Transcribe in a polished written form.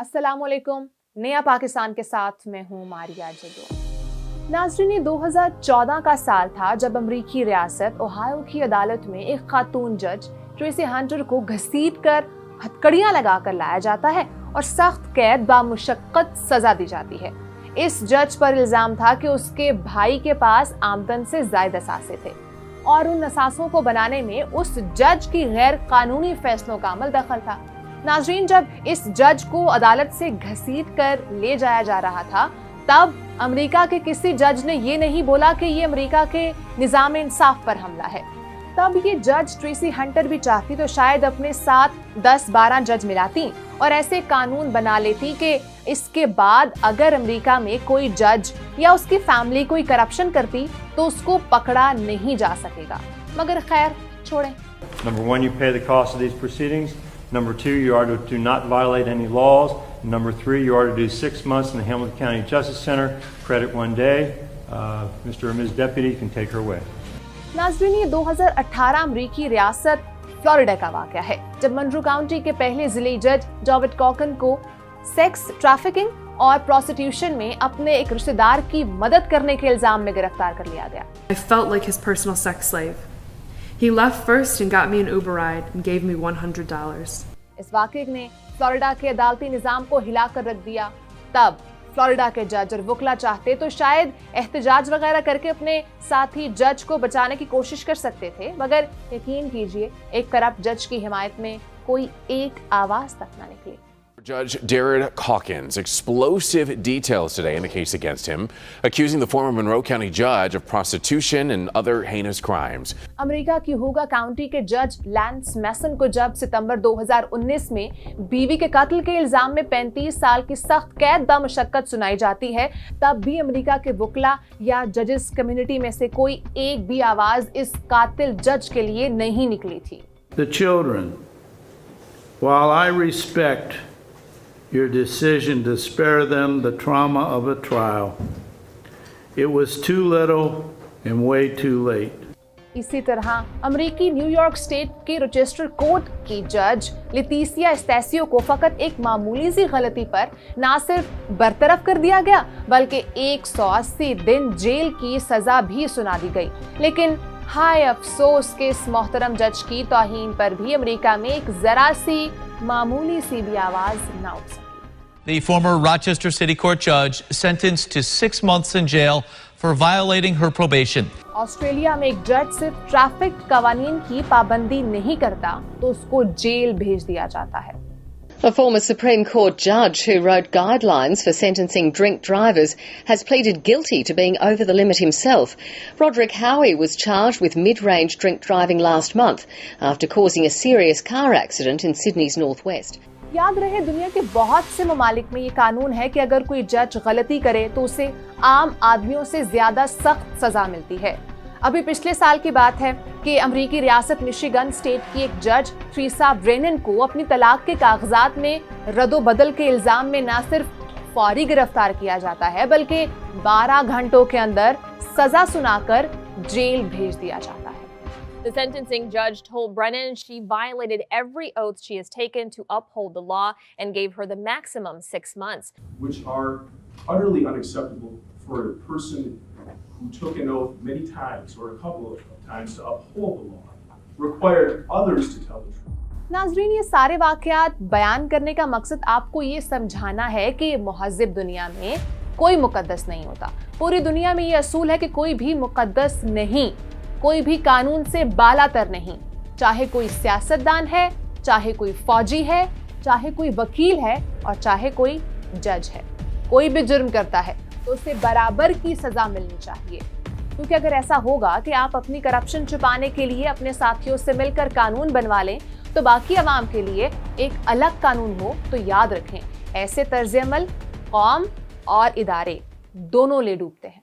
अस्सलामुअलैकुम। नया पाकिस्तान के साथ मैं हूँ मारिया जदो। नाज़रीन, 2014 का साल था जब अमरीकी रियासत ओहायो की अदालत में एक खातून जज ट्रेसी हंटर को घसीटकर हथकड़ियां लगाकर लाया जाता है और सख्त कैद बामुशक्कत सजा दी जाती है। इस जज पर इल्जाम था कि उसके भाई के पास आमदन से ज्यादा असासे थे और उन असासों को बनाने में उस जज की गैर कानूनी फैसलों का अमल दखल था। नाज़रीन, जब इस जज को अदालत से घसीट कर ले जाया जा रहा था तब अमेरिका के किसी जज ने ये नहीं बोला कि ये अमेरिका के निज़ाम इंसाफ पर हमला है। तब ये जज ट्रेसी हंटर भी चाहती तो शायद अपने साथ 10-12 जज मिलाती और ऐसे कानून बना लेती कि इसके बाद अगर अमेरिका में कोई जज या उसकी फैमिली कोई करप्शन करती तो उसको पकड़ा नहीं जा सकेगा। मगर खैर छोड़ें। Number 1, you pay the cost of these proceedings. Number 2, you are to not violate any laws. Number 3, you are to do 6 months in the Hamilton County Justice Center. Credit 1 day. Mr. or Ms. Deputy can take her away. नाज़रीन, ये 2018 अमरीकी रियासत Florida का वाकया है जब Munro county के पहले जिले जज डेविड कॉकन को सेक्स ट्रैफिकिंग और प्रोस्टिट्यूशन में अपने एक रिश्तेदार की मदद करने के इल्जाम में गिरफ्तार कर लिया गया। I felt like his personal sex slave. He left first and got me an Uber ride and gave me $100. इस वाकये ने फ्लोरिडा के अदालती निजाम को हिलाकर रख दिया। तब फ्लोरिडा के जज और वकील चाहते तो शायद एहतजाज वगैरह करके अपने साथी जज को बचाने की कोशिश कर सकते थे, मगर यकीन कीजिए एक करप्ट जज की हिमायत में कोई एक आवाज तक ना निकली। Judge Derek Hawkins, explosive details today in the case against him, accusing the former Monroe County judge of prostitution and other heinous crimes. America की होगा काउंटी के जज लैंस मैसन को जब सितंबर 2019 में बीवी के कत्ल के इल्जाम में 35 साल की सख्त कैद बामुशक्कत सुनाई जाती है, तब भी अमेरिका के वकीला या जजेस कम्युनिटी में से कोई एक भी आवाज इस कातिल जज के लिए नहीं निकली थी। The children, while I respect your decision to spare them the trauma of a trial, it was too little and way too late. इसी तरह अमेरिकी न्यूयॉर्क स्टेट के रोचेस्टर कोर्ट की जज लेटिसिया एस्टेसियो को फकत एक मामूली सी गलती पर ना सिर्फ बरतरफ कर दिया गया बल्कि 180 दिन जेल की सजा भी सुना दी गई। लेकिन हाय अफसोस के इस मोहतरम जज की तौहीन पर भी अमेरिका में एक जरा सी मामूली सी भी आवाज ना उठ सकी। The former Rochester City Court judge sentenced to 6 months in jail for violating her probation. Australia में एक जज सिर्फ ट्रैफिक कवानीन की पाबंदी नहीं करता तो उसको जेल भेज दिया जाता है। A former Supreme Court judge who wrote guidelines for sentencing drink drivers has pleaded guilty to being over the limit himself. Roderick Howie was charged with mid-range drink driving last month after causing a serious car accident in Sydney's northwest. याद रहे, दुनिया के बहुत से ममालिक में ये कानून है कि अगर कोई जज गलती करे तो उसे आम आदमियों से ज्यादा सख्त सजा मिलती है। अभी पिछले साल की बात है कि अमेरिकी रियासत मिशिगन स्टेट की एक जज ट्रीसा ब्रेनन को अपनी तलाक के कागजात में रद्दो-बदल के इल्जाम में न सिर्फ फौरी गिरफ्तार किया जाता है बल्कि 12 घंटों के अंदर सजा सुनाकर जेल भेज दिया जाता है। The sentencing judge told Brennan she violated every oath she has taken to uphold the law and gave her the maximum 6 months. Which are utterly unacceptable for a person who took an oath many times or a couple of times to uphold the law, required others to tell the truth. नाज़रीन, ये सारे वाक़यात बयान करने का मकसद आपको ये समझाना है कि मुहज़्ज़ब दुनिया में कोई मुक़द्दस नहीं होता। पूरी दुनिया में ये असूल है कि कोई भी मुक़द्दस नहीं, कोई भी कानून से बालातर नहीं। चाहे कोई सियासतदान है, चाहे कोई फौजी है, चाहे कोई वकील है और चाहे कोई जज है, कोई भी जुर्म करता है तो उसे बराबर की सजा मिलनी चाहिए। क्योंकि अगर ऐसा होगा कि आप अपनी करप्शन छुपाने के लिए अपने साथियों से मिलकर कानून बनवा लें तो बाकी अवाम के लिए एक अलग कानून हो, तो याद रखें ऐसे तर्ज अमल कौम और इदारे दोनों ले डूबते हैं।